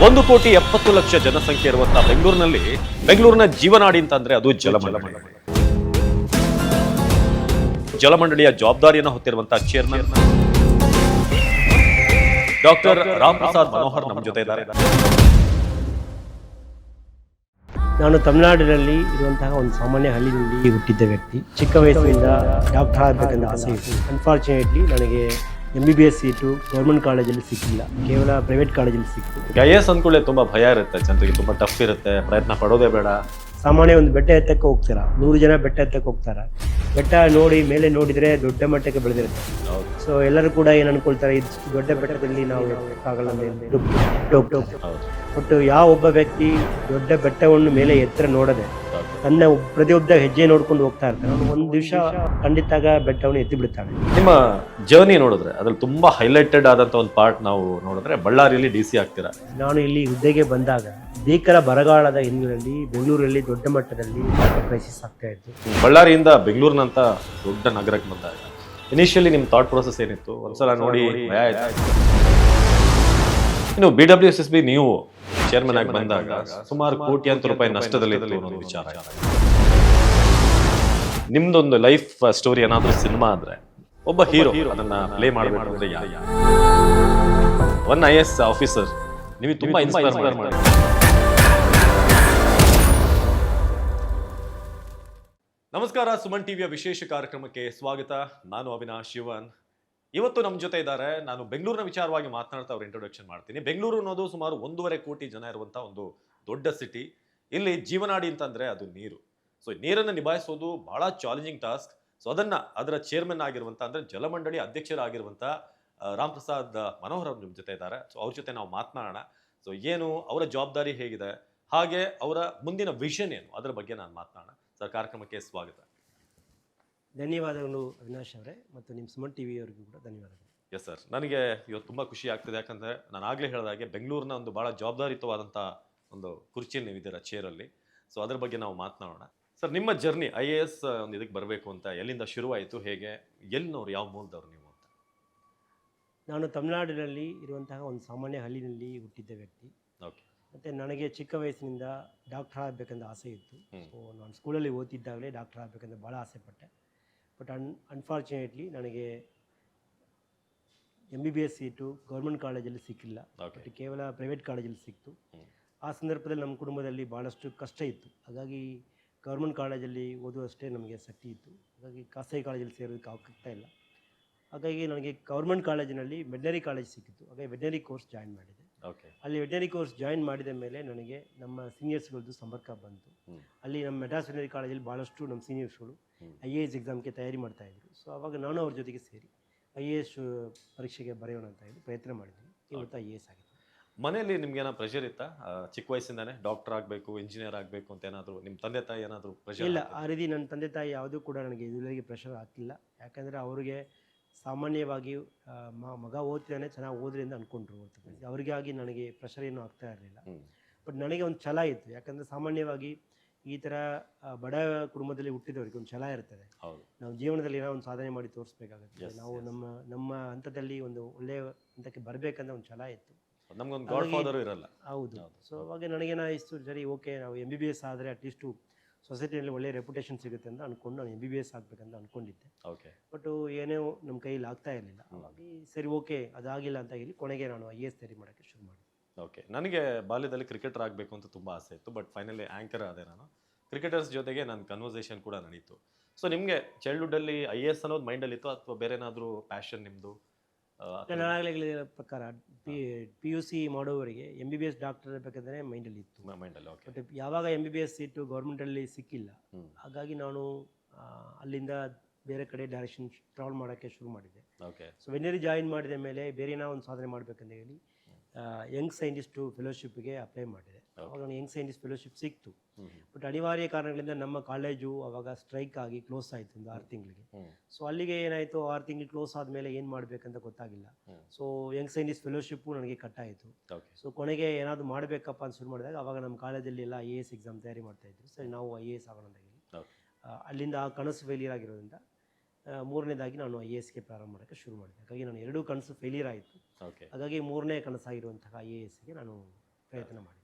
1,70,00,000 ಜನಸಂಖ್ಯೆ ಇರುವಂತಹ ಬೆಂಗಳೂರಿನ ಜೀವನಾಡಿ ಅಂತಂದ್ರೆ ಅದು ಜಲಮಂಡಳಿ. ಜಲಮಂಡಳಿಯ ಜವಾಬ್ದಾರಿಯನ್ನು ಹೊತ್ತಿರುವಂತಹ ಚೇರ್ಮನ್ ಡಾಕ್ಟರ್ ರಾಮ್ ಪ್ರಸಾದ್ ಮನೋಹರ್ ನಮ್ಮ ಜೊತೆ ಇದ್ದಾರೆ. ನಾನು ತಮಿಳುನಾಡಿನಲ್ಲಿ ಇರುವಂತಹ ಒಂದು ಸಾಮಾನ್ಯ ಹಳ್ಳಿಯಲ್ಲಿ ಹುಟ್ಟಿದ್ದ ವ್ಯಕ್ತಿ. ಚಿಕ್ಕ ವಯಸ್ಸಿನಿಂದ ಡಾಕ್ಟರ್ ಆಗಬೇಕಂತ ಆಸೆ ಇತ್ತು. ಅನ್ಫಾರ್ಚುನೇಟ್ಲಿ ನನಗೆ MBBS ಸೀಟು ಗೌರ್ಮೆಂಟ್ ಕಾಲೇಜಲ್ಲಿ ಸಿಕ್ಕಿಲ್ಲ, ಕೇವಲ ಪ್ರೈವೇಟ್ ಕಾಲೇಜಲ್ಲಿ ಸಿಕ್ತು. IAS ಅಂದ್ಕೊಳ್ಳೆ ತುಂಬಾ ಭಯ ಇರುತ್ತೆ, ಜನರಿಗೆ ತುಂಬಾ ಟಫ್ ಇರುತ್ತೆ, ಪ್ರಯತ್ನ ಪಡೋದೇ ಬೇಡ. ಸಾಮಾನ್ಯ ಒಂದು ಬೆಟ್ಟ ಎತ್ತಕ್ಕೆ ಹೋಗ್ತಾರ, 100 ಜನ ಬೆಟ್ಟ ಎತ್ತಕ್ಕೆ ಹೋಗ್ತಾರ. ಬೆಟ್ಟ ನೋಡಿ ಮೇಲೆ ನೋಡಿದ್ರೆ ದೊಡ್ಡ ಮಟ್ಟಕ್ಕೆ ಬೆಳೆದಿರುತ್ತೆ. ಸೊ ಎಲ್ಲರೂ ಕೂಡ ಏನು ಅನ್ಕೊಳ್ತಾರೆ, ಇಷ್ಟು ದೊಡ್ಡ ಬೆಟ್ಟದಲ್ಲಿ ನಾವು ಆಗಲ್ಲ. ಒಟ್ಟು ಯಾವ ಒಬ್ಬ ವ್ಯಕ್ತಿ ದೊಡ್ಡ ಬೆಟ್ಟವನ್ನು ಮೇಲೆ ಎತ್ತರ ನೋಡದೆ ತನ್ನ ಪ್ರತಿಯೊಬ್ಬ ಹೆಜ್ಜೆ ನೋಡ್ಕೊಂಡು ಹೋಗ್ತಾ ಇರ್ತಾನೆ, ಅವನು ಒಂದು ದಿವಸ ಖಂಡಿತ ಬೆಟ್ಟವನ್ನು ಎತ್ತಿ ಬಿಡ್ತಾನೆ. ನಿಮ್ಮ ಜರ್ನಿ ನೋಡಿದ್ರೆ ಅದ್ರಲ್ಲಿ ತುಂಬಾ ಹೈಲೈಟೆಡ್ ಆದಂತ ಒಂದು ಪಾರ್ಟ್ ನಾವು ನೋಡಿದ್ರೆ ಬಳ್ಳಾರಿಯಲ್ಲಿ DC ಆಗ್ತೀರಾ. ನಾನು ಇಲ್ಲಿ ಹುದ್ದೆಗೆ ಬಂದಾಗ ಭೀಕರ ಬರಗಾಲದ ಹಿನ್ನೆಲೆಯಲ್ಲಿ ಬೆಂಗಳೂರಲ್ಲಿ ದೊಡ್ಡ ಮಟ್ಟದಲ್ಲಿ ಕ್ರೈಸಿಸ್ ಆಗ್ತಾ ಇತ್ತು. ಬಳ್ಳಾರಿಯಿಂದ ಬೆಂಗಳೂರಿನಂತ ದೊಡ್ಡ ನಗರಕ್ಕೆ ಬಂದಾಗ ಇನಿಷಿಯಲಿ ನಿಮ್ಮ ಥಾಟ್ ಪ್ರೊಸೆಸ್ ಏನಿತ್ತು? ಒಂದ್ಸಲ ನೋಡಿ ಭಯ ಆಯ್ತು. ಇನ್ನು BWSSB ನೀವು ಚೇರ್ಮನ್ ಆಗಿ ಬಂದಾಗ ಸುಮಾರು ಕೋಟ್ಯಾಂತರ ರೂಪಾಯಿ ನಷ್ಟದಲ್ಲಿ ಇತ್ತು ಅನ್ನೋ ವಿಚಾರ. ನಿಮ್ದೊಂದು ಲೈಫ್ ಸ್ಟೋರಿ ಏನಾದ್ರೂ ಸಿನಿಮಾ ಆದ್ರೆ ಒಬ್ಬ ಹೀರೋ ಅದನ್ನ ಪ್ಲೇ ಮಾಡಬೇಕು ಅಂದ್ರೆ ಒನ್ IAS ಆಫೀಸರ್ ನಿಮಗೆ ತುಂಬಾ ಇನ್ಸ್ಪೈರ್ ಮಾಡಿ. ನಮಸ್ಕಾರ, ಸುಮನ್ ಟಿವಿಯ ವಿಶೇಷ ಕಾರ್ಯಕ್ರಮಕ್ಕೆ ಸ್ವಾಗತ. ನಾನು ಅವಿನಾಶ್ ಶಿವನ್. ಇವತ್ತು ನಮ್ಮ ಜೊತೆ ಇದ್ದಾರೆ. ನಾನು ಬೆಂಗಳೂರಿನ ವಿಚಾರವಾಗಿ ಮಾತನಾಡ್ತಾ ಅವ್ರ ಇಂಟ್ರೊಡಕ್ಷನ್ ಮಾಡ್ತೀನಿ. ಬೆಂಗಳೂರು ಅನ್ನೋದು ಸುಮಾರು 1.5 ಕೋಟಿ ಜನ ಇರುವಂತಹ ಒಂದು ದೊಡ್ಡ ಸಿಟಿ. ಇಲ್ಲಿ ಜೀವನಾಡಿ ಅಂತಂದ್ರೆ ಅದು ನೀರು. ಸೊ ನೀರನ್ನು ನಿಭಾಯಿಸೋದು ಬಹಳ ಚಾಲೆಂಜಿಂಗ್ ಟಾಸ್ಕ್. ಸೊ ಅದರ ಚೇರ್ಮನ್ ಆಗಿರುವಂತ ಅಂದ್ರೆ ಜಲಮಂಡಳಿ ಅಧ್ಯಕ್ಷರಾಗಿರುವಂತ ರಾಮ್ ಪ್ರಸಾದ್ ಮನೋಹರ್ ಅವ್ರ ನಿಮ್ಮ ಜೊತೆ ಇದ್ದಾರೆ. ಸೊ ಅವ್ರ ಜೊತೆ ನಾವು ಮಾತನಾಡೋಣ. ಸೊ ಏನು ಅವರ ಜವಾಬ್ದಾರಿ ಹೇಗಿದೆ, ಹಾಗೆ ಅವರ ಮುಂದಿನ ವಿಷನ್ ಏನು, ಅದರ ಬಗ್ಗೆ ನಾನು ಮಾತನಾಡೋಣ. ಸರ್, ಕಾರ್ಯಕ್ರಮಕ್ಕೆ ಸ್ವಾಗತ. ಧನ್ಯವಾದಗಳು ಅವಿನಾಶ್ ಅವರೇ, ಮತ್ತು ನಿಮ್ಮ ಸುಮನ್ TV ಅವರಿಗೂ ಕೂಡ ಧನ್ಯವಾದಗಳು. ಎಸ್ ಸರ್, ನನಗೆ ಇವತ್ತು ತುಂಬ ಖುಷಿ ಆಗ್ತಿದೆ. ಯಾಕಂದರೆ ನಾನು ಆಗಲೇ ಹೇಳಿದಾಗೆ ಬೆಂಗಳೂರಿನ ಒಂದು ಭಾಳ ಜವಾಬ್ದಾರಿಯುತವಾದಂಥ ಒಂದು ಕುರ್ಚಿಯಲ್ಲಿ ನೀವಿದ್ದೀರ, ಚೇರಲ್ಲಿ. ಸೊ ಅದ್ರ ಬಗ್ಗೆ ನಾವು ಮಾತನಾಡೋಣ. ಸರ್, ನಿಮ್ಮ ಜರ್ನಿ IAS ಒಂದು ಇದಕ್ಕೆ ಬರಬೇಕು ಅಂತ ಎಲ್ಲಿಂದ ಶುರುವಾಯಿತು, ಹೇಗೆ, ಎಲ್ಲಿನವ್ರು, ಯಾವ ಮೂಲದವ್ರು ನೀವು ಅಂತ? ನಾನು ತಮಿಳುನಾಡಿನಲ್ಲಿ ಇರುವಂತಹ ಒಂದು ಸಾಮಾನ್ಯ ಹಳ್ಳಿಯಲ್ಲಿ ಹುಟ್ಟಿದ್ದ ವ್ಯಕ್ತಿ. ಓಕೆ. ಮತ್ತು ನನಗೆ ಚಿಕ್ಕ ವಯಸ್ಸಿನಿಂದ ಡಾಕ್ಟರ್ ಆಗಬೇಕಂತ ಆಸೆ ಇತ್ತು. ಸೊ ನಾನು ಸ್ಕೂಲಲ್ಲಿ ಓದ್ತಿದ್ದಾಗಲೇ ಡಾಕ್ಟರ್ ಆಗಬೇಕಂತ ಭಾಳ ಆಸೆ ಪಟ್ಟೆ. ಬಟ್ ಅನ್ಫಾರ್ಚುನೇಟ್ಲಿ ನನಗೆ MBBS ಸೀಟು ಗೌರ್ಮೆಂಟ್ ಕಾಲೇಜಲ್ಲಿ ಸಿಕ್ಕಿಲ್ಲ, ಬಟ್ ಕೇವಲ ಪ್ರೈವೇಟ್ ಕಾಲೇಜಲ್ಲಿ ಸಿಕ್ತು. ಆ ಸಂದರ್ಭದಲ್ಲಿ ನಮ್ಮ ಕುಟುಂಬದಲ್ಲಿ ಭಾಳಷ್ಟು ಕಷ್ಟ ಇತ್ತು. ಹಾಗಾಗಿ ಗೌರ್ಮೆಂಟ್ ಕಾಲೇಜಲ್ಲಿ ಓದುವಷ್ಟೇ ನಮಗೆ ಶಕ್ತಿ ಇತ್ತು. ಹಾಗಾಗಿ ಖಾಸಗಿ ಕಾಲೇಜಲ್ಲಿ ಸೇರೋದಕ್ಕೆ ಆಗ್ತಾ ಇಲ್ಲ. ಹಾಗಾಗಿ ನನಗೆ ಗೌರ್ಮೆಂಟ್ ಕಾಲೇಜಿನಲ್ಲಿ ವೆಟನರಿ ಕಾಲೇಜ್ ಸಿಕ್ಕಿತ್ತು. ಹಾಗಾಗಿ ವೆಟನರಿ ಕೋರ್ಸ್ ಜಾಯಿನ್ ಮಾಡಿದೆ. ಅಲ್ಲಿ ವೆಟನರಿ ಕೋರ್ಸ್ ಜಾಯಿನ್ ಮಾಡಿದ ಮೇಲೆ ನನಗೆ ನಮ್ಮ ಸೀನಿಯರ್ಸ್ಗಳದ್ದು ಸಂಪರ್ಕ ಬಂತು. ಅಲ್ಲಿ ನಮ್ಮ ಮೆಡ್ರಾಸ್ ವೆಟನರಿ ಕಾಲೇಜಲ್ಲಿ ಭಾಳಷ್ಟು ನಮ್ಮ ಸೀನಿಯರ್ಸ್ಗಳು IAS ಎಕ್ಸಾಮ್ಗೆ ತಯಾರಿ ಮಾಡ್ತಾಯಿದ್ರು. ಸೊ ಆವಾಗ ನಾನು ಅವ್ರ ಜೊತೆಗೆ ಸೇರಿ IAS ಪರೀಕ್ಷೆಗೆ ಬರೆಯೋಣ ಅಂತ ಹೇಳಿ ಪ್ರಯತ್ನ ಮಾಡಿದ್ವಿ. ಇವತ್ತು IAS ಆಗಿದೆ. ಮನೆಯಲ್ಲಿ ನಿಮ್ಗೆ ಏನೋ ಪ್ರೆಷರ್ ಇತ್ತಾ? ಚಿಕ್ಕ ವಯಸ್ಸಿಂದಾನೆ ಡಾಕ್ಟರ್ ಆಗಬೇಕು, ಇಂಜಿನಿಯರ್ ಆಗಬೇಕು ಅಂತ ಏನಾದರೂ ನಿಮ್ಮ ತಂದೆ ತಾಯಿ ಏನಾದರೂ ಪ್ರೆಷರ್? ಇಲ್ಲ, ಆ ರೀತಿ ನನ್ನ ತಂದೆ ತಾಯಿ ಯಾವುದೂ ಕೂಡ ನನಗೆ ಇದುವರೆಗೆ ಪ್ರೆಷರ್ ಆಗ್ತಿಲ್ಲ. ಯಾಕಂದರೆ ಅವರಿಗೆ ಸಾಮಾನ್ಯವಾಗಿ ಮಗ ಓದ್ತಿದ್ದಾನೆ, ಚೆನ್ನಾಗಿ ಓದ್ರಿಂದ ಅಂದ್ಕೊಂಡ್ರು ಹೊರತು ಅವರಿಗಾಗಿ ನನಗೆ ಪ್ರೆಷರ್ ಏನೂ ಆಗ್ತಾ ಇರಲಿಲ್ಲ. ಬಟ್ ನನಗೆ ಒಂದು ಛಲ ಇತ್ತು. ಯಾಕಂದರೆ ಸಾಮಾನ್ಯವಾಗಿ ಈ ಥರ ಬಡ ಕುಟುಂಬದಲ್ಲಿ ಹುಟ್ಟಿದವರಿಗೆ ಒಂದು ಛಲ ಇರ್ತದೆ. ನಾವು ಜೀವನದಲ್ಲಿ ಏನೋ ಒಂದು ಸಾಧನೆ ಮಾಡಿ ತೋರಿಸ್ಬೇಕಾಗುತ್ತೆ. ನಾವು ನಮ್ಮ ಹಂತದಲ್ಲಿ ಒಂದು ಒಳ್ಳೆಯ ಹಂತಕ್ಕೆ ಬರಬೇಕಂತ ಒಂದು ಛಲ ಇತ್ತು. ನಮಗೊಂದು ಗಾಡ್ ಫಾದರ್ ಇರಲ್ಲ. ಹೌದು. ಸೊ ಅವಾಗ ನನಗೇನಾಯಿತು, ಸರಿ ಓಕೆ, ನಾವು MBBS ಆದರೆ ಅಟ್ಲೀಸ್ಟು ಸೊಸೈಟಿಯಲ್ಲಿ ಒಳ್ಳೆಯ ರೆಪ್ಯುಟೇಷನ್ ಸಿಗುತ್ತೆ ಅಂತ ಅಂದ್ಕೊಂಡು ನಾನು MBBS ಆಗಬೇಕಂತ ಅಂದ್ಕೊಂಡಿದ್ದೆ. ಓಕೆ. ಬಟ್ ಏನೋ ನಮ್ಮ ಕೈಯಲ್ಲಿ ಆಗ್ತಾ ಇರಲಿಲ್ಲ. ಹಾಗಾಗಿ ಸರಿ ಓಕೆ, ಅದಾಗಿಲ್ಲ ಅಂತ ಹೇಳಿ ಕೊನೆಗೆ ನಾನು IAS ತಯಾರಿ ಮಾಡೋಕ್ಕೆ ಶುರು ಮಾಡಿದೆ. ಓಕೆ. ನನಗೆ ಬಾಲ್ಯದಲ್ಲಿ ಕ್ರಿಕೆಟರ್ ಆಗಬೇಕು ಅಂತ ತುಂಬ ಆಸೆ ಇತ್ತು. ಬಟ್ ಫೈನಲಿ ಆ್ಯಂಕರ್ ಆದೆ ನಾನು. ಕ್ರಿಕೆಟರ್ಸ್ ಜೊತೆಗೆ ನನ್ನ ಕನ್ವರ್ಸೇಷನ್ ಕೂಡ ನಡೀತು. ಸೊ ನಿಮಗೆ ಚೈಲ್ಡ್ಹುಡ್ಡಲ್ಲಿ IAS ಅನ್ನೋದು ಮೈಂಡಲ್ಲಿ ಇತ್ತು ಅಥವಾ ಬೇರೆ ಏನಾದರೂ ಪ್ಯಾಷನ್ ನಿಮ್ಮದು? ನಾನಾಗಲೇ ಹೇಳಿದ ಪ್ರಕಾರ PUC ಮಾಡೋವರಿಗೆ MBBS ಡಾಕ್ಟರ್ ಇರಬೇಕಂದ್ರೆ ಮೈಂಡಲ್ಲಿ ಇತ್ತು. ಮೈಂಡಲ್ಲಿ. ಓಕೆ. ಬಟ್ ಯಾವಾಗ MBBS ಸೀಟು ಗೌರ್ಮೆಂಟಲ್ಲಿ ಸಿಕ್ಕಿಲ್ಲ, ಹಾಗಾಗಿ ನಾನು ಅಲ್ಲಿಂದ ಬೇರೆ ಕಡೆ ಡೈರೆಕ್ಷನ್ ಟ್ರಾವೆಲ್ ಮಾಡೋಕ್ಕೆ ಶುರು ಮಾಡಿದೆ. ಓಕೆ. ಸೊ ವೆಟನರಿ ಜಾಯಿನ್ ಮಾಡಿದ ಮೇಲೆ ಬೇರೆ ಏನೋ ಒಂದು ಸಾಧನೆ ಮಾಡಬೇಕಂತ ಹೇಳಿ ಯಂಗ್ ಸೈಂಟಿಸ್ಟು ಫೆಲೋಶಿಪ್ಗೆ ಅಪ್ಲೈ ಮಾಡಿದೆ. ಅವಾಗ ನನಗೆ ಯಂಗ್ ಸೈಂಟಿಸ್ಟ್ ಫೆಲೋಶಿಪ್ ಸಿಕ್ತು. ಬಟ್ ಅನಿವಾರ್ಯ ಕಾರಣಗಳಿಂದ ನಮ್ಮ ಕಾಲೇಜು ಅವಾಗ ಸ್ಟ್ರೈಕ್ ಆಗಿ ಕ್ಲೋಸ್ ಆಯಿತು ಒಂದು 6 ತಿಂಗಳಿಗೆ. ಸೊ ಅಲ್ಲಿಗೆ ಏನಾಯಿತು, 6 ತಿಂಗಳು ಕ್ಲೋಸ್ ಆದಮೇಲೆ ಏನು ಮಾಡಬೇಕಂತ ಗೊತ್ತಾಗಿಲ್ಲ. ಸೊ ಯಂಗ್ ಸೈಂಟಿಸ್ಟ್ ಫೆಲೋಶಿಪ್ಪು ನನಗೆ ಕಟ್ಟಾಯಿತು. ಸೊ ಕೊನೆಗೆ ಏನಾದರೂ ಮಾಡಬೇಕಪ್ಪ ಅಂತ ಶುರು ಮಾಡಿದಾಗ ಅವಾಗ ನಮ್ಮ ಕಾಲೇಜಲ್ಲಿ ಎಲ್ಲ IAS ಎಕ್ಸಾಮ್ ತಯಾರಿ ಮಾಡ್ತಾಯಿದ್ರು. ಸರಿ, ನಾವು IAS ಆಗೋಣ ಅಂತ ಹೇಳಿ ಅಲ್ಲಿಂದ ಆ ಕನಸು ಫೇಲಿಯರ್ ಆಗಿರೋದ್ರಿಂದ ಮೂರನೇದಾಗಿ ನಾನು IASಗೆ ಪ್ರಾರಂಭ ಮಾಡೋಕ್ಕೆ ಶುರು ಮಾಡಿದೆ. ಹಾಗಾಗಿ ನಾನು 2 ಕನಸು ಫೇಲಿಯರ್ ಆಯಿತು. ಹಾಗಾಗಿ 3ನೇ ಕನಸಾಗಿರುವಂತಹ IASಗೆ ನಾನು ಪ್ರಯತ್ನ ಮಾಡಿ.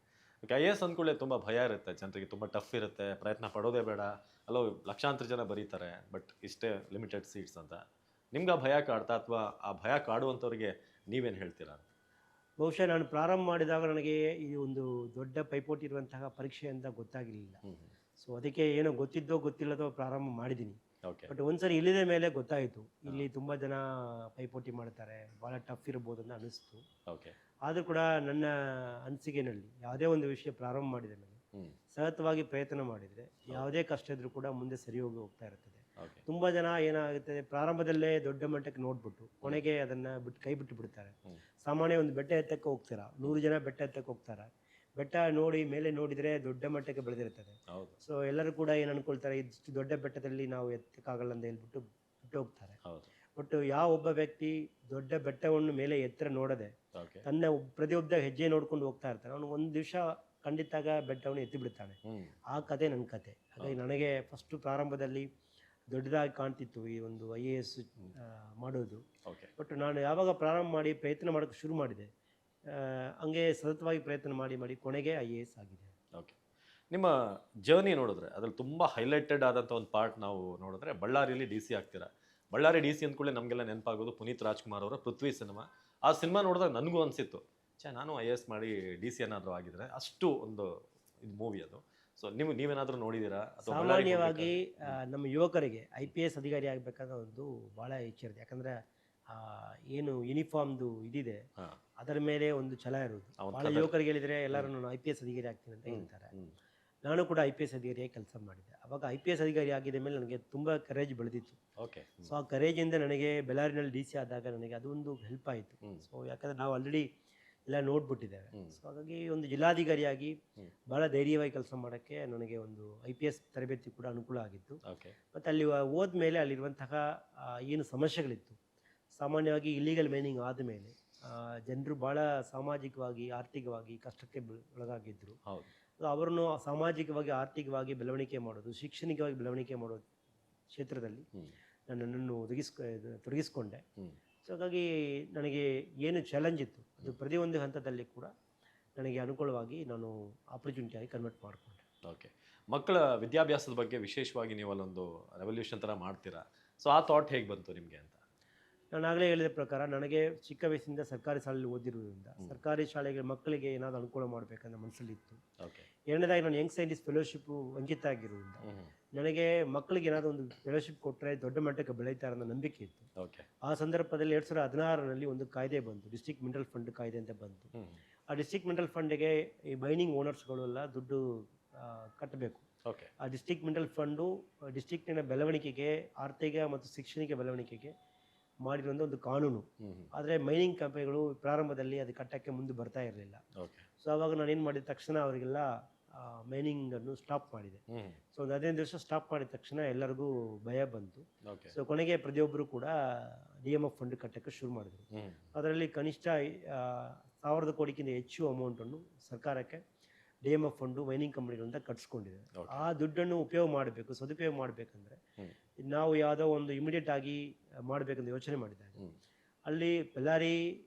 IAS ಅಂದ್ಕೊಳ್ಳೆ ತುಂಬ ಭಯ ಇರುತ್ತೆ ಜನರಿಗೆ, ತುಂಬ ಟಫ್ ಇರುತ್ತೆ, ಪ್ರಯತ್ನ ಪಡೋದೇ ಬೇಡ, ಅಲ್ಲೋ ಲಕ್ಷಾಂತರ ಜನ ಬರೀತಾರೆ ಬಟ್ ಇಷ್ಟೇ ಲಿಮಿಟೆಡ್ ಸೀಟ್ಸ್ ಅಂತ. ನಿಮ್ಗೆ ಆ ಭಯ ಕಾಡ್ತಾ, ಅಥವಾ ಆ ಭಯ ಕಾಡುವಂಥವ್ರಿಗೆ ನೀವೇನು ಹೇಳ್ತೀರಾ? ಬಹುಶಃ ನಾನು ಪ್ರಾರಂಭ ಮಾಡಿದಾಗ ನನಗೆ ಈ ಒಂದು ದೊಡ್ಡ ಪೈಪೋಟಿ ಇರುವಂತಹ ಪರೀಕ್ಷೆ ಅಂತ ಗೊತ್ತಾಗಿರಲಿಲ್ಲ. ಸೊ ಅದಕ್ಕೆ ಏನೋ ಗೊತ್ತಿದ್ದೋ ಗೊತ್ತಿಲ್ಲದೋ ಪ್ರಾರಂಭ ಮಾಡಿದ್ದೀನಿ. ಓಕೆ. ಬಟ್ ಒಂದ್ಸರಿ ಇಳಿದ ಮೇಲೆ ಗೊತ್ತಾಯಿತು, ಇಲ್ಲಿ ತುಂಬ ಜನ ಪೈಪೋಟಿ ಮಾಡ್ತಾರೆ, ಭಾಳ ಟಫ್ ಇರ್ಬೋದು ಅಂತ ಅನಿಸ್ತು. ಓಕೆ. ಆದರೂ ಕೂಡ ನನ್ನ ಅನಿಸಿಕೆಯಲ್ಲಿ ಯಾವುದೇ ಒಂದು ವಿಷಯ ಪ್ರಾರಂಭ ಮಾಡಿದ ಮೇಲೆ ಸತತವಾಗಿ ಪ್ರಯತ್ನ ಮಾಡಿದರೆ ಯಾವುದೇ ಕಷ್ಟ ಇದ್ರೂ ಕೂಡ ಮುಂದೆ ಸರಿ ಹೋಗ್ತಾ ಇರ್ತದೆ. ತುಂಬ ಜನ ಏನಾಗುತ್ತದೆ, ಪ್ರಾರಂಭದಲ್ಲೇ ದೊಡ್ಡ ಮಟ್ಟಕ್ಕೆ ನೋಡ್ಬಿಟ್ಟು ಕೊನೆಗೆ ಅದನ್ನು ಕೈ ಬಿಟ್ಟು ಬಿಡ್ತಾರೆ. ಸಾಮಾನ್ಯ ಒಂದು ಬೆಟ್ಟ ಎತ್ತಕ್ಕೆ ಹೋಗ್ತೀರಾ, 100 ಜನ ಬೆಟ್ಟ ಎತ್ತಕ್ಕೆ ಹೋಗ್ತಾರೆ, ಬೆಟ್ಟ ನೋಡಿ ಮೇಲೆ ನೋಡಿದರೆ ದೊಡ್ಡ ಮಟ್ಟಕ್ಕೆ ಬೆಳೆದಿರ್ತದೆ. ಸೊ ಎಲ್ಲರೂ ಕೂಡ ಏನು ಅನ್ಕೊಳ್ತಾರೆ, ಇಷ್ಟು ದೊಡ್ಡ ಬೆಟ್ಟದಲ್ಲಿ ನಾವು ಎತ್ತಕ್ಕಾಗಲ್ಲ ಅಂತ ಹೇಳ್ಬಿಟ್ಟು ಬಿಟ್ಟು ಹೋಗ್ತಾರೆ. ಬಟ್ ಯಾವ ಒಬ್ಬ ವ್ಯಕ್ತಿ ದೊಡ್ಡ ಬೆಟ್ಟವನ್ನು ಮೇಲೆ ಎತ್ತರ ನೋಡದೆ ತನ್ನ ಪ್ರತಿಯೊಬ್ಬ ಹೆಜ್ಜೆ ನೋಡ್ಕೊಂಡು ಹೋಗ್ತಾ ಇರ್ತಾನೆ, ಅವನು ಒಂದು ದಿವಸ ಖಂಡಿತಾಗ ಬೆಟ್ಟವನ್ನು ಎತ್ತಿ ಬಿಡ್ತಾನೆ. ಆ ಕತೆ ನನ್ನ ಕತೆ. ಹಾಗಾಗಿ ನನಗೆ ಫಸ್ಟು ಪ್ರಾರಂಭದಲ್ಲಿ ದೊಡ್ಡದಾಗಿ ಕಾಣ್ತಿತ್ತು ಈ ಒಂದು IAS ಮಾಡೋದು. ಬಟ್ ನಾನು ಯಾವಾಗ ಪ್ರಾರಂಭ ಮಾಡಿ ಪ್ರಯತ್ನ ಮಾಡೋಕ್ಕೆ ಶುರು ಮಾಡಿದೆ, ಹಂಗೆ ಸತತವಾಗಿ ಪ್ರಯತ್ನ ಮಾಡಿ ಕೊನೆಗೆ IAS ಆಗಿದೆ. ಓಕೆ. ನಿಮ್ಮ ಜರ್ನಿ ನೋಡಿದ್ರೆ ಅದ್ರಲ್ಲಿ ತುಂಬ ಹೈಲೈಟೆಡ್ ಆದಂಥ ಒಂದು ಪಾರ್ಟ್ ನಾವು ನೋಡಿದ್ರೆ ಬಳ್ಳಾರಿಯಲ್ಲಿ DC ಆಗ್ತೀರಾ. ಬಳ್ಳಾರಿ DC ಅಂದ್ಕೊಳ್ಳಿ ನಮಗೆಲ್ಲ ನೆನಪಾಗೋದು ಪುನೀತ್ ರಾಜ್ಕುಮಾರ್ ಅವರ ಪೃಥ್ವಿ ಸಿನಿಮಾ. ಆ ಸಿನಿಮಾ ನೋಡಿದಾಗ ನನಗೂ ಅನಿಸಿತ್ತು, ನಾನು IAS ಮಾಡಿ DC ಏನಾದರೂ ಆಗಿದ್ರೆ, ಅಷ್ಟು ಒಂದು ಇದು ಮೂವಿ ಅದು. ಸೊ ನೀವೇನಾದರೂ ನೋಡಿದ್ದೀರಾ? ಸಾಮಾನ್ಯವಾಗಿ ನಮ್ಮ ಯುವಕರಿಗೆ IPS ಅಧಿಕಾರಿ ಆಗಬೇಕಾದ ಒಂದು ಭಾಳ ಇಚ್ಛೆ ಇರುತ್ತೆ. ಯಾಕಂದರೆ ಏನು ಯೂನಿಫಾರ್ಮ್ದು ಇದಿದೆ ಅದರ ಮೇಲೆ ಒಂದು ಛಲ ಇರೋದು. ಭಾಳ ಯುವಕರಿಗೆ ಹೇಳಿದರೆ ಎಲ್ಲರೂ ನಾನು IPS ಅಧಿಕಾರಿ ಆಗ್ತೀನಿ ಅಂತ ಹೇಳ್ತಾರೆ. ನಾನು ಕೂಡ IPS ಅಧಿಕಾರಿಯಾಗಿ ಕೆಲಸ ಮಾಡಿದ್ದೆ. ಅವಾಗ IPS ಅಧಿಕಾರಿ ಆಗಿದ ಮೇಲೆ ನನಗೆ ತುಂಬ ಕರೇಜ್ ಬೆಳೆದಿತ್ತು. ಸೊ ಆ ಕರೇಜಿಂದ ನನಗೆ ಬೆಳಾರಿನಲ್ಲಿ DC ಆದಾಗ ನನಗೆ ಅದೊಂದು ಹೆಲ್ಪ್ ಆಯಿತು. ಸೊ ಯಾಕಂದರೆ ನಾವು ಆಲ್ರೆಡಿ ಎಲ್ಲ ನೋಡ್ಬಿಟ್ಟಿದ್ದೇವೆ. ಸೊ ಹಾಗಾಗಿ ಒಂದು ಜಿಲ್ಲಾಧಿಕಾರಿಯಾಗಿ ಭಾಳ ಧೈರ್ಯವಾಗಿ ಕೆಲಸ ಮಾಡೋಕ್ಕೆ ನನಗೆ ಒಂದು IPS ತರಬೇತಿ ಕೂಡ ಅನುಕೂಲ ಆಗಿತ್ತು. ಮತ್ತು ಅಲ್ಲಿ ಹೋದ್ಮೇಲೆ ಅಲ್ಲಿರುವಂತಹ ಏನು ಸಮಸ್ಯೆಗಳಿತ್ತು, ಸಾಮಾನ್ಯವಾಗಿ ಇಲ್ಲಿಗಲ್ ಮೈನಿಂಗ್ ಆದಮೇಲೆ ಜನರು ಭಾಳ ಸಾಮಾಜಿಕವಾಗಿ ಆರ್ಥಿಕವಾಗಿ ಕಷ್ಟಕ್ಕೆ ಒಳಗಾಗಿದ್ದರು. ಅವರನ್ನು ಸಾಮಾಜಿಕವಾಗಿ ಆರ್ಥಿಕವಾಗಿ ಬೆಳವಣಿಗೆ ಮಾಡೋದು, ಶೈಕ್ಷಣಿಕವಾಗಿ ಬೆಳವಣಿಗೆ ಮಾಡೋದು ಕ್ಷೇತ್ರದಲ್ಲಿ ನನ್ನನ್ನು ತೊಡಗಿಸ್ಕೊಂಡೆ. ಸೊ ಹಾಗಾಗಿ ನನಗೆ ಏನು ಚಾಲೆಂಜ್ ಇತ್ತು ಅದು ಪ್ರತಿಯೊಂದು ಹಂತದಲ್ಲಿ ಕೂಡ ನನಗೆ ಅನುಕೂಲವಾಗಿ ನಾನು ಆಪರ್ಚುನಿಟಿಯಾಗಿ ಕನ್ವರ್ಟ್ ಮಾಡಿಕೊಂಡೆ. ಓಕೆ. ಮಕ್ಕಳ ವಿದ್ಯಾಭ್ಯಾಸದ ಬಗ್ಗೆ ವಿಶೇಷವಾಗಿ ನೀವು ಅಲ್ಲೊಂದು ರೆವಲ್ಯೂಷನ್ ಥರ ಮಾಡ್ತೀರಾ. ಸೊ ಆ ಥಾಟ್ ಹೇಗೆ ಬಂತು ನಿಮಗೆ ಅಂತ? ನಾನು ಆಗಲೇ ಹೇಳಿದ ಪ್ರಕಾರ ನನಗೆ ಚಿಕ್ಕ ವಯಸ್ಸಿಂದ ಸರ್ಕಾರಿ ಶಾಲೆಯಲ್ಲಿ ಓದಿರುವುದರಿಂದ ಸರ್ಕಾರಿ ಶಾಲೆಗೆ ಮಕ್ಕಳಿಗೆ ಏನಾದರೂ ಅನುಕೂಲ ಮಾಡಬೇಕಂತ ಮನಸ್ಸಲ್ಲಿತ್ತು. ಎರಡನೇದಾಗಿ ನಾನು ಯಂಗ್ ಸೈಂಟಿಸ್ಟ್ ಫೆಲೋಶಿಪ್ಪು ವಂಚಿತ ಆಗಿರುವುದರಿಂದ ನನಗೆ ಮಕ್ಕಳಿಗೆ ಏನಾದರೂ ಒಂದು ಫೆಲೋಶಿಪ್ ಕೊಟ್ಟರೆ ದೊಡ್ಡ ಮಟ್ಟಕ್ಕೆ ಬೆಳೀತಾರೆ ಅನ್ನೋ ನಂಬಿಕೆ ಇತ್ತು. ಆ ಸಂದರ್ಭದಲ್ಲಿ 2016ರಲ್ಲಿ ಒಂದು ಕಾಯ್ದೆ ಬಂತು, ಡಿಸ್ಟ್ರಿಕ್ಟ್ ಮಿನರಲ್ ಫಂಡ್ ಕಾಯ್ದೆ ಅಂತ ಬಂತು. ಆ ಡಿಸ್ಟ್ರಿಕ್ಟ್ ಮಿನರಲ್ ಫಂಡ್ಗೆ ಈ ಮೈನಿಂಗ್ ಓನರ್ಸ್ಗಳೆಲ್ಲ ದುಡ್ಡು ಕಟ್ಟಬೇಕು. ಆ ಡಿಸ್ಟ್ರಿಕ್ಟ್ ಮಿನರಲ್ ಫಂಡು ಡಿಸ್ಟ್ರಿಕ್ಟಿನ ಬೆಳವಣಿಗೆಗೆ, ಆರ್ಥಿಕ ಮತ್ತು ಶೈಕ್ಷಣಿಕ ಬೆಳವಣಿಗೆಗೆ ಮಾಡಿರುವಂಥ ಒಂದು ಕಾನೂನು. ಆದರೆ ಮೈನಿಂಗ್ ಕಂಪನಿಗಳು ಪ್ರಾರಂಭದಲ್ಲಿ ಅದು ಕಟ್ಟಕ್ಕೆ ಮುಂದೆ ಬರ್ತಾ ಇರಲಿಲ್ಲ. ಸೊ ಆವಾಗ ನಾನು ಏನು ಮಾಡಿದ ತಕ್ಷಣ ಅವರಿಗೆಲ್ಲ ಮೈನಿಂಗನ್ನು ಸ್ಟಾಪ್ ಮಾಡಿದೆ. ಸೊ ಒಂದು 15 ದಿವಸ ಸ್ಟಾಪ್ ಮಾಡಿದ ತಕ್ಷಣ ಎಲ್ಲರಿಗೂ ಭಯ ಬಂತು. ಸೊ ಕೊನೆಗೆ ಪ್ರತಿಯೊಬ್ಬರು ಕೂಡ DMF ಫಂಡ್ ಕಟ್ಟಕ್ಕೆ ಶುರು ಮಾಡಿದರು. ಅದರಲ್ಲಿ ಕನಿಷ್ಠ 1000 ಕೋಟಿಗಿಂತ ಹೆಚ್ಚು ಅಮೌಂಟನ್ನು ಸರ್ಕಾರಕ್ಕೆ DMF ಫಂಡು ಮೈನಿಂಗ್ ಕಂಪನಿಗಳಿಂದ ಕಟ್ಸ್ಕೊಂಡಿದೆ. ಆ ದುಡ್ಡನ್ನು ಉಪಯೋಗ ಮಾಡಬೇಕು, ಸದುಪಯೋಗ ಮಾಡಬೇಕಂದ್ರೆ ನಾವು ಯಾವುದೋ ಒಂದು ಇಮಿಡಿಯೇಟ್ ಆಗಿ ಮಾಡಬೇಕಂತ ಯೋಚನೆ ಮಾಡಿದಾಗ ಅಲ್ಲಿ ಬಳ್ಳಾರಿ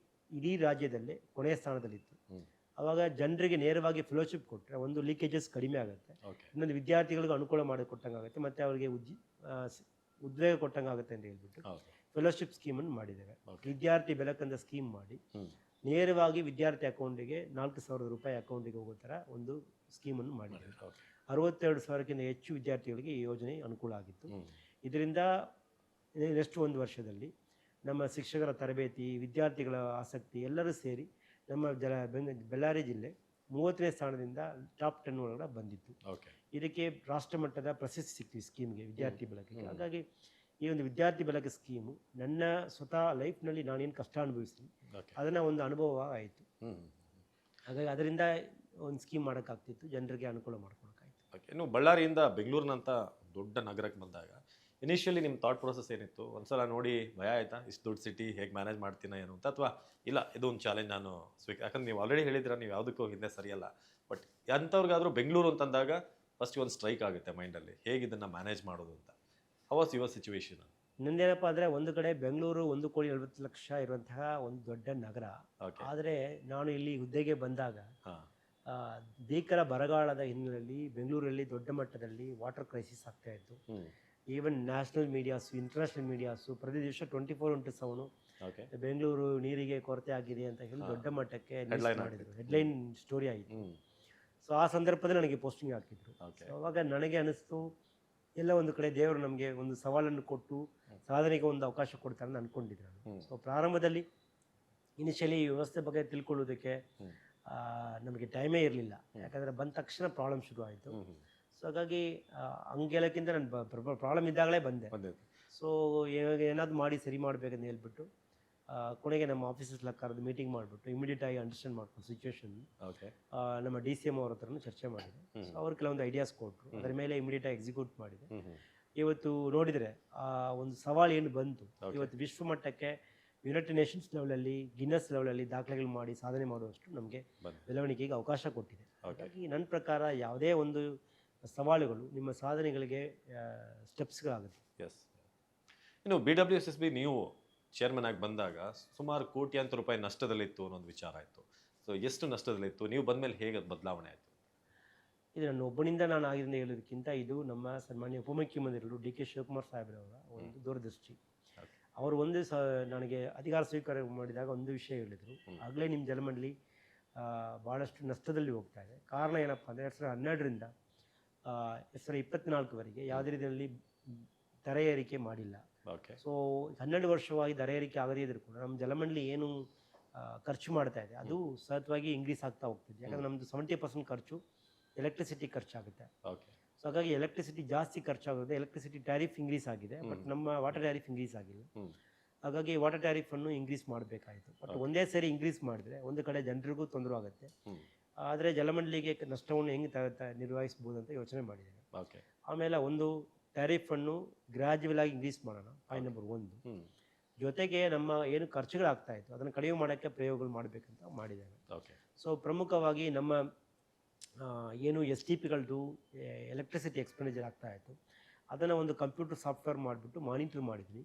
ಇಡೀ ರಾಜ್ಯದಲ್ಲೇ ಕೊನೆಯ ಸ್ಥಾನದಲ್ಲಿತ್ತು. ಆವಾಗ ಜನರಿಗೆ ನೇರವಾಗಿ ಫೆಲೋಶಿಪ್ ಕೊಟ್ಟರೆ ಒಂದು ಲೀಕೇಜಸ್ ಕಡಿಮೆ ಆಗುತ್ತೆ, ಇನ್ನೊಂದು ವಿದ್ಯಾರ್ಥಿಗಳಿಗೆ ಅನುಕೂಲ ಮಾಡಿಕೊಟ್ಟಂಗೆ ಆಗುತ್ತೆ, ಮತ್ತು ಅವರಿಗೆ ಉದ್ವೇಗ ಕೊಟ್ಟಂಗೆ ಆಗುತ್ತೆ ಅಂತ ಹೇಳ್ಬಿಟ್ಟು ಫೆಲೋಶಿಪ್ ಸ್ಕೀಮನ್ನು ಮಾಡಿದ್ದೇವೆ. ವಿದ್ಯಾರ್ಥಿ ಬೆಳಕಂತ ಸ್ಕೀಮ್ ಮಾಡಿ ನೇರವಾಗಿ ವಿದ್ಯಾರ್ಥಿ ಅಕೌಂಟಿಗೆ 4,000 ರೂಪಾಯಿ ಅಕೌಂಟಿಗೆ ಹೋಗೋ ಥರ ಒಂದು ಸ್ಕೀಮನ್ನು ಮಾಡಿದ್ದೇವೆ. 62,000ಕ್ಕಿಂತ ಹೆಚ್ಚು ವಿದ್ಯಾರ್ಥಿಗಳಿಗೆ ಈ ಯೋಜನೆ ಅನುಕೂಲ ಆಗಿತ್ತು. ಇದರಿಂದ ನೆಕ್ಸ್ಟ್ ಒಂದು ವರ್ಷದಲ್ಲಿ ನಮ್ಮ ಶಿಕ್ಷಕರ ತರಬೇತಿ, ವಿದ್ಯಾರ್ಥಿಗಳ ಆಸಕ್ತಿ ಎಲ್ಲರೂ ಸೇರಿ ನಮ್ಮ ಬಳ್ಳಾರಿ ಜಿಲ್ಲೆ 30ನೇ ಸ್ಥಾನದಿಂದ ಟಾಪ್ 10 ಒಳಗಡೆ ಬಂದಿತ್ತು. ಇದಕ್ಕೆ ರಾಷ್ಟ್ರ ಮಟ್ಟದ ಪ್ರಶಸ್ತಿ ಸಿಕ್ತು ಈ ಸ್ಕೀಮ್ಗೆ, ವಿದ್ಯಾರ್ಥಿ ಬೆಳಕಿಗೆ. ಹಾಗಾಗಿ ಈ ಒಂದು ವಿದ್ಯಾರ್ಥಿ ಬೆಳಕು ಸ್ಕೀಮು ನನ್ನ ಸ್ವತಃ ಲೈಫ್ನಲ್ಲಿ ನಾನೇನು ಕಷ್ಟ ಅನುಭವಿಸ್ತೀನಿ ಅದನ್ನು ಒಂದು ಅನುಭವ ಆಯಿತು. ಹಾಗಾಗಿ ಅದರಿಂದ ಒಂದು ಸ್ಕೀಮ್ ಮಾಡೋಕ್ಕಾಗ್ತಿತ್ತು, ಜನರಿಗೆ ಅನುಕೂಲ ಮಾಡ್ಕೊಳಕ್ಕಾಯ್ತು. ಇನ್ನು ಬಳ್ಳಾರಿಯಿಂದ ಬೆಂಗಳೂರಿನಂಥ ದೊಡ್ಡ ನಗರಕ್ಕೆ ಬಂದಾಗ ಇನಿಷಿಯಲಿ ನಿಮ್ಮ ಥಾಟ್ ಪ್ರೊಸೆಸ್ ಏನಿತ್ತು? ಒಂದ್ಸಲ ನೋಡಿ ಭಯ ಆಯಿತಾ, ಇಷ್ಟು ದೊಡ್ಡ ಸಿಟಿ ಹೇಗೆ ಮ್ಯಾನೇಜ್ ಮಾಡ್ತೀನ ಏನು ಅಂತ? ಅಥವಾ ಇಲ್ಲ ಇದು ಒಂದು ಚಾಲೆಂಜ್ ನಾನು ಯಾಕಂದ್ರೆ ನೀವು ಆಲ್ರೆಡಿ ಹೇಳಿದ್ರೆ ನೀವು ಯಾವುದಕ್ಕೂ ಹಿಂದೆ ಸರಿಯಲ್ಲ, ಬಟ್ ಎಂಥವ್ರಿಗಾದರೂ ಬೆಂಗಳೂರು ಅಂತಂದಾಗ ಫಸ್ಟ್ ಒಂದು ಸ್ಟ್ರೈಕ್ ಆಗುತ್ತೆ ಮೈಂಡಲ್ಲಿ, ಹೇಗೆ ಇದನ್ನು ಮ್ಯಾನೇಜ್ ಮಾಡೋದು ಅಂತ. How was your situation? ನಂದೇನಪ್ಪ ಅಂದರೆ, ಒಂದು ಕಡೆ ಬೆಂಗಳೂರು 1,40,00,000 ಇರುವಂತಹ ಒಂದು ದೊಡ್ಡ ನಗರ. ಆದರೆ ನಾನು ಇಲ್ಲಿ ಹುದ್ದೆಗೆ ಬಂದಾಗ ಭೀಕರ ಬರಗಾಲದ ಹಿನ್ನೆಲೆಯಲ್ಲಿ ಬೆಂಗಳೂರಲ್ಲಿ ದೊಡ್ಡ ಮಟ್ಟದಲ್ಲಿ ವಾಟರ್ ಕ್ರೈಸಿಸ್ ಆಗ್ತಾ ಇತ್ತು. Even national medias, international medias ಪ್ರತಿ ದಿವಸ 24x7 ಓಕೆ ಬೆಂಗಳೂರು ನೀರಿಗೆ ಕೊರತೆ ಆಗಿದೆ ಅಂತ ಹೇಳಿ ದೊಡ್ಡ ಮಟ್ಟಕ್ಕೆ Headline ಮಾಡಿದ್ರು, ಹೆಡ್ಲೈನ್ ಸ್ಟೋರಿ ಆಯಿತು. ಹ್ಮ್ ಸೊ ಆ ಸಂದರ್ಭದಲ್ಲಿ ನನಗೆ ಪೋಸ್ಟಿಂಗ್ ಹಾಕಿದ್ರು. ಓಕೆ So ಅವಾಗ ನನಗೆ ಅನಿಸ್ತು, ಎಲ್ಲ ಒಂದು ಕಡೆ ದೇವರು ನಮಗೆ ಒಂದು ಸವಾಲನ್ನು ಕೊಟ್ಟು ಸಾಧನೆಗೆ ಒಂದು ಅವಕಾಶ ಕೊಡ್ತಾರೆ ಅಂತ ಅನ್ಕೊಂಡಿದ್ದೆ ನಾನು. ಸೊ ಪ್ರಾರಂಭದಲ್ಲಿ ಇನಿಷಿಯಲಿ ಈ ವ್ಯವಸ್ಥೆ ಬಗ್ಗೆ ತಿಳ್ಕೊಳ್ಳೋದಕ್ಕೆ ನಮಗೆ ಟೈಮೇ ಇರಲಿಲ್ಲ, ಯಾಕಂದರೆ ಬಂದ ತಕ್ಷಣ ಪ್ರಾಬ್ಲಮ್ ಶುರು ಆಯಿತು. ಸೊ ಹಾಗಾಗಿ ಹಂಗೆಲ್ಲಕ್ಕಿಂತ ನಾನು ಪ್ರಾಬ್ಲಮ್ ಇದ್ದಾಗಲೇ ಬಂದೆ. ಸೊ ಇವಾಗ ಏನಾದರೂ ಮಾಡಿ ಸರಿ ಮಾಡಬೇಕಂತ ಹೇಳ್ಬಿಟ್ಟು ಕೊನೆಗೆ ನಮ್ಮ ಆಫೀಸಸ್ಲ ಕರೆದು ಮೀಟಿಂಗ್ ಮಾಡಿಬಿಟ್ಟು ಇಮಿಡಿಯೇಟಾಗಿ ಅಂಡರ್ಸ್ಟ್ಯಾಂಡ್ ಮಾಡ್ಕೊಂಡು ಸಿಚುವೇಶನ್ ಓಕೆ ನಮ್ಮ DCM ಅವ್ರ ಹತ್ರನೂ ಚರ್ಚೆ ಮಾಡಿದೆ. ಸೊ ಅವ್ರು ಕೆಲವೊಂದು ಐಡಿಯಾಸ್ ಕೊಟ್ಟರು, ಅದರ ಮೇಲೆ ಇಮಿಡಿಯೇಟಾಗಿ ಎಕ್ಸಿಕ್ಯೂಟ್ ಮಾಡಿದೆ. ಇವತ್ತು ನೋಡಿದರೆ ಆ ಒಂದು ಸವಾಲು ಏನು ಬಂತು, ಇವತ್ತು ವಿಶ್ವ ಮಟ್ಟಕ್ಕೆ ಯುನೈಟೆಡ್ ನೇಷನ್ಸ್ ಲೆವೆಲಲ್ಲಿ, ಗಿನ್ನಸ್ ಲೆವೆಲಲ್ಲಿ ದಾಖಲೆಗಳು ಮಾಡಿ ಸಾಧನೆ ಮಾಡುವಷ್ಟು ನಮಗೆ ಬೆಳವಣಿಗೆಗೆ ಅವಕಾಶ ಕೊಟ್ಟಿದೆ. ಹಾಗಾಗಿ ನನ್ನ ಪ್ರಕಾರ ಯಾವುದೇ ಒಂದು ಸವಾಲುಗಳು ನಿಮ್ಮ ಸಾಧನೆಗಳಿಗೆ ಸ್ಟೆಪ್ಸ್ಗಳಾಗುತ್ತೆ. ಎಸ್. ಇನ್ನು BWSSB ನೀವು ಚೇರ್ಮನ್ ಆಗಿ ಬಂದಾಗ ಸುಮಾರು ಕೋಟ್ಯಾಂತರ ರೂಪಾಯಿ ನಷ್ಟದಲ್ಲಿತ್ತು ಅನ್ನೋದು ವಿಚಾರ ಆಯಿತು. ಸೊ ಎಷ್ಟು ನಷ್ಟದಲ್ಲಿತ್ತು, ನೀವು ಬಂದಮೇಲೆ ಹೇಗೆ ಬದಲಾವಣೆ ಆಯಿತು? ಇದು ನನ್ನ ಒಬ್ಬನಿಂದ ನಾನು ಆಗಿರಿಂದ ಹೇಳೋದಕ್ಕಿಂತ ಇದು ನಮ್ಮ ಸನ್ಮಾನ್ಯ ಉಪಮುಖ್ಯಮಂತ್ರಿಗಳು DK ಶಿವಕುಮಾರ್ ಸಾಹೇಬ್ರವರ ಒಂದು ದೂರದೃಷ್ಟಿ. ಅವರು ಒಂದು ನನಗೆ ಅಧಿಕಾರ ಸ್ವೀಕಾರ ಮಾಡಿದಾಗ ಒಂದು ವಿಷಯ ಹೇಳಿದರು, ಆಗಲೇ ನಿಮ್ಮ ಜಲಮಂಡಳಿ ಭಾಳಷ್ಟು ನಷ್ಟದಲ್ಲಿ ಹೋಗ್ತಾ ಇದೆ. ಕಾರಣ ಏನಪ್ಪ ಅಂದರೆ 2012ರಿಂದ 2024ವರೆಗೆ ಯಾವುದೇ ರೀತಿಯಲ್ಲಿ ದರ ಏರಿಕೆ ಮಾಡಿಲ್ಲ. ಸೊ 12 ವರ್ಷವಾಗಿ ದರ ಏರಿಕೆ ಆಗದೇ ಇದ್ರೂ ಕೂಡ ನಮ್ಮ ಜಲಮಂಡಳಿ ಏನು ಖರ್ಚು ಮಾಡ್ತಾ ಇದೆ ಅದು ಸತತವಾಗಿ ಇಂಕ್ರೀಸ್ ಆಗ್ತಾ ಹೋಗ್ತಿದೆ. ಯಾಕಂದರೆ ನಮ್ಮದು 70% ಖರ್ಚು ಎಲೆಕ್ಟ್ರಿಸಿಟಿ ಖರ್ಚಾಗುತ್ತೆ. ಸೊ ಹಾಗಾಗಿ ಎಲೆಕ್ಟ್ರಿಸಿಟಿ ಜಾಸ್ತಿ ಖರ್ಚಾಗುತ್ತೆ. ಎಲೆಕ್ಟ್ರಿಸಿಟಿ ಟ್ಯಾರಿಫ್ ಇಂಕ್ರೀಸ್ ಆಗಿದೆ, ಬಟ್ ನಮ್ಮ ವಾಟರ್ ಟ್ಯಾರಿಫ್ ಇಂಕ್ರೀಸ್ ಆಗಿಲ್ಲ. ಹಾಗಾಗಿ ವಾಟರ್ ಟ್ಯಾರಿಫನ್ನು ಇಂಕ್ರೀಸ್ ಮಾಡಬೇಕಾಯಿತು. ಬಟ್ ಒಂದೇ ಸರಿ ಇಂಕ್ರೀಸ್ ಮಾಡಿದ್ರೆ ಒಂದು ಕಡೆ ಜನರಿಗೂ ತೊಂದರೆ ಆಗುತ್ತೆ. ಆದರೆ ಜಲಮಂಡಳಿಗೆ ನಷ್ಟವನ್ನು ಹೆಂಗೆ ನಿರ್ವಹಿಸ್ಬೋದು ಅಂತ ಯೋಚನೆ ಮಾಡಿದ್ದೇನೆ. ಆಮೇಲೆ ಒಂದು ಟ್ಯಾರಿಫನ್ನು ಗ್ರ್ಯಾಜುವಲ್ ಆಗಿ ಇಂಕ್ರೀಸ್ ಮಾಡೋಣ, ಪಾಯಿಂಟ್ ನಂಬರ್ 1. ಜೊತೆಗೆ ನಮ್ಮ ಏನು ಖರ್ಚುಗಳಾಗ್ತಾ ಇತ್ತು ಅದನ್ನು ಕಡಿಮೆ ಮಾಡೋಕ್ಕೆ ಪ್ರಯೋಗಗಳು ಮಾಡಬೇಕಂತ ಮಾಡಿದ್ದೇನೆ. ಸೊ ಪ್ರಮುಖವಾಗಿ ನಮ್ಮ ಏನು STPಗಳದ್ದು ಎಲೆಕ್ಟ್ರಿಸಿಟಿ ಎಕ್ಸ್ಪೆಂಡಿಚರ್ ಆಗ್ತಾ ಇತ್ತು ಅದನ್ನು ಒಂದು ಕಂಪ್ಯೂಟರ್ ಸಾಫ್ಟ್ವೇರ್ ಮಾಡಿಬಿಟ್ಟು ಮಾನಿಟರ್ ಮಾಡಿದ್ವಿ.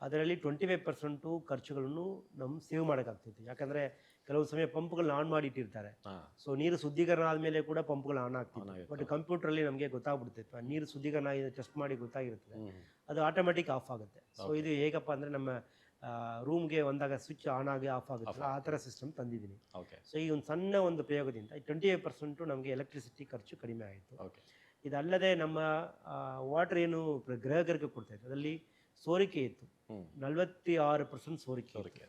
ಅದರಲ್ಲಿ 25% ಖರ್ಚುಗಳನ್ನು ನಮ್ಮ ಸೇವ್ ಮಾಡೋಕ್ಕಾಗ್ತಿತ್ತು. ಯಾಕಂದರೆ ಕೆಲವು ಸಮಯ ಪಂಪ್ಗಳನ್ನ ಆನ್ ಮಾಡಿ ಇಟ್ಟಿರ್ತಾರೆ. ಸೊ ನೀರು ಶುದ್ಧೀಕರಣ ಆದಮೇಲೆ ಕೂಡ ಪಂಪ್ಗಳು ಆನ್ ಆಗ್ತಿತ್ತು. ಬಟ್ ಕಂಪ್ಯೂಟ್ರಲ್ಲಿ ನಮಗೆ ಗೊತ್ತಾಗ್ಬಿಡ್ತಿತ್ತು, ನೀರು ಶುದ್ಧೀಕರಣ ಆಗಿದೆ ಟೆಸ್ಟ್ ಮಾಡಿ ಗೊತ್ತಾಗಿರ್ತದೆ, ಅದು ಆಟೋಮೆಟಿಕ್ ಆಫ್ ಆಗುತ್ತೆ. ಸೊ ಇದು ಹೇಗಪ್ಪ ಅಂದರೆ ನಮ್ಮ ರೂಮ್ಗೆ ಒಂದಾಗ ಸ್ವಿಚ್ ಆನ್ ಆಗಿ ಆಫ್ ಆಗುತ್ತೆ, ಆ ಥರ ಸಿಸ್ಟಮ್ ತಂದಿದ್ದೀನಿ. ಸೊ ಈ ಒಂದು ಸಣ್ಣ ಒಂದು ಪ್ರಯೋಗದಿಂದ 25% ನಮಗೆ ಎಲೆಕ್ಟ್ರಿಸಿಟಿ ಖರ್ಚು ಕಡಿಮೆ ಆಯಿತು. ಇದಲ್ಲದೆ ನಮ್ಮ ವಾಟರ್ ಏನು ಗ್ರಾಹಕರಿಗೆ ಕೊಡ್ತಾ ಇತ್ತು ಅದರಲ್ಲಿ ಸೋರಿಕೆ ಇತ್ತು, 46% ಸೋರಿಕೆ.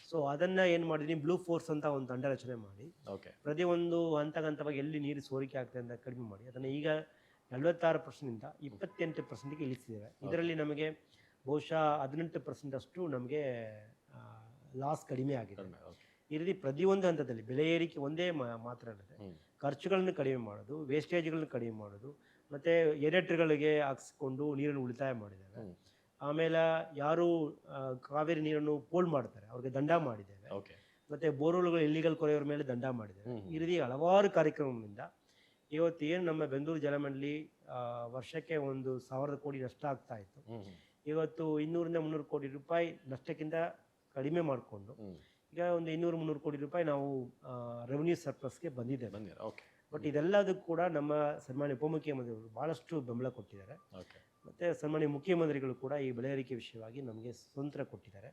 ಸೊ ಅದನ್ನು ಏನು ಮಾಡಿದ್ದೀನಿ, ಬ್ಲೂ ಫೋರ್ಸ್ ಅಂತ ಒಂದು ತಂಡ ರಚನೆ ಮಾಡಿ ಪ್ರತಿಯೊಂದು ಹಂತವಾಗಿ ಎಲ್ಲಿ ನೀರು ಸೋರಿಕೆ ಆಗ್ತದೆ ಅಂತ ಕಡಿಮೆ ಮಾಡಿ ಅದನ್ನು ಈಗ 46%ಇಂದ 28%ಗೆ ಇಳಿಸಿದ್ದೇವೆ. ಇದರಲ್ಲಿ ನಮಗೆ ಬಹುಶಃ 18% ಅಷ್ಟು ನಮಗೆ ಲಾಸ್ ಕಡಿಮೆ ಆಗಿದೆ. ಈ ರೀತಿ ಪ್ರತಿಯೊಂದು ಹಂತದಲ್ಲಿ ಬೆಲೆ ಏರಿಕೆ ಒಂದೇ ಮಾತ್ರ ಅಲ್ಲದೆ ಖರ್ಚುಗಳನ್ನು ಕಡಿಮೆ ಮಾಡೋದು, ವೇಸ್ಟೇಜ್ಗಳನ್ನು ಕಡಿಮೆ ಮಾಡೋದು, ಮತ್ತು ಏರೇಟರ್ಗಳಿಗೆ ಹಾಕ್ಸ್ಕೊಂಡು ನೀರನ್ನು ಉಳಿತಾಯ ಮಾಡಿದ್ದೇವೆ. ಆಮೇಲೆ ಯಾರು ಕಾವೇರಿ ನೀರನ್ನು ಪೋಲ್ ಮಾಡ್ತಾರೆ ಅವ್ರಿಗೆ ದಂಡ ಮಾಡಿದ್ದೇವೆ. ಮತ್ತು ಬೋರ್ವೆಲ್ಗಳು ಇಲ್ಲಿಗಲ್ ಕೊರೆಯೋರ ಮೇಲೆ ದಂಡ ಮಾಡಿದ್ದೇವೆ. ಈ ರೀತಿ ಹಲವಾರು ಕಾರ್ಯಕ್ರಮದಿಂದ ಇವತ್ತೇನು ನಮ್ಮ ಬೆಂಗಳೂರು ಜಲಮಂಡಳಿ ವರ್ಷಕ್ಕೆ 1,000 ಕೋಟಿ ನಷ್ಟ ಆಗ್ತಾ ಇತ್ತು, ಇವತ್ತು 200-300 ಕೋಟಿ ರೂಪಾಯಿ ನಷ್ಟಕ್ಕಿಂತ ಕಡಿಮೆ ಮಾಡಿಕೊಂಡು ಈಗ ಒಂದು 200-300 ಕೋಟಿ ರೂಪಾಯಿ ನಾವು ರೆವಿನ್ಯೂ ಸರ್ಪ್ಲಸ್ಗೆ ಬಂದಿದ್ದೇವೆ. ಬಟ್ ಇದೆಲ್ಲದಕ್ಕೂ ಕೂಡ ನಮ್ಮ ಸನ್ಮಾನ್ಯ ಉಪಮುಖ್ಯಮಂತ್ರಿಗಳು ಭಾಳಷ್ಟು ಬೆಂಬಲ ಕೊಟ್ಟಿದ್ದಾರೆ. ಮತ್ತು ಸನ್ಮಾನ್ಯ ಮುಖ್ಯಮಂತ್ರಿಗಳು ಕೂಡ ಈ ಬೆಲೆ ಏರಿಕೆ ವಿಷಯವಾಗಿ ನಮಗೆ ಸ್ವತಂತ್ರ ಕೊಟ್ಟಿದ್ದಾರೆ.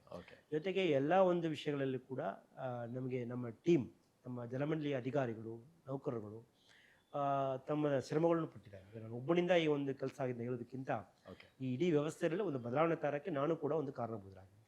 ಜೊತೆಗೆ ಎಲ್ಲ ಒಂದು ವಿಷಯಗಳಲ್ಲಿ ಕೂಡ ನಮಗೆ ನಮ್ಮ ಟೀಮ್, ನಮ್ಮ ಜಲಮಂಡಳಿ ಅಧಿಕಾರಿಗಳು, ನೌಕರರುಗಳು ತಮ್ಮ ಶ್ರಮಗಳನ್ನು ಪಟ್ಟಿದ್ದಾರೆ. ನಾನು ಒಬ್ಬನಿಂದ ಈ ಒಂದು ಕೆಲಸ ಆಗಿದೆ ಹೇಳೋದಕ್ಕಿಂತ ಈ ಇಡೀ ವ್ಯವಸ್ಥೆಯಲ್ಲಿ ಒಂದು ಬದಲಾವಣೆ ತರಕ್ಕೆ ನಾನು ಕೂಡ ಒಂದು ಕಾರಣಭೂತರಾಗಿದ್ದೀನಿ.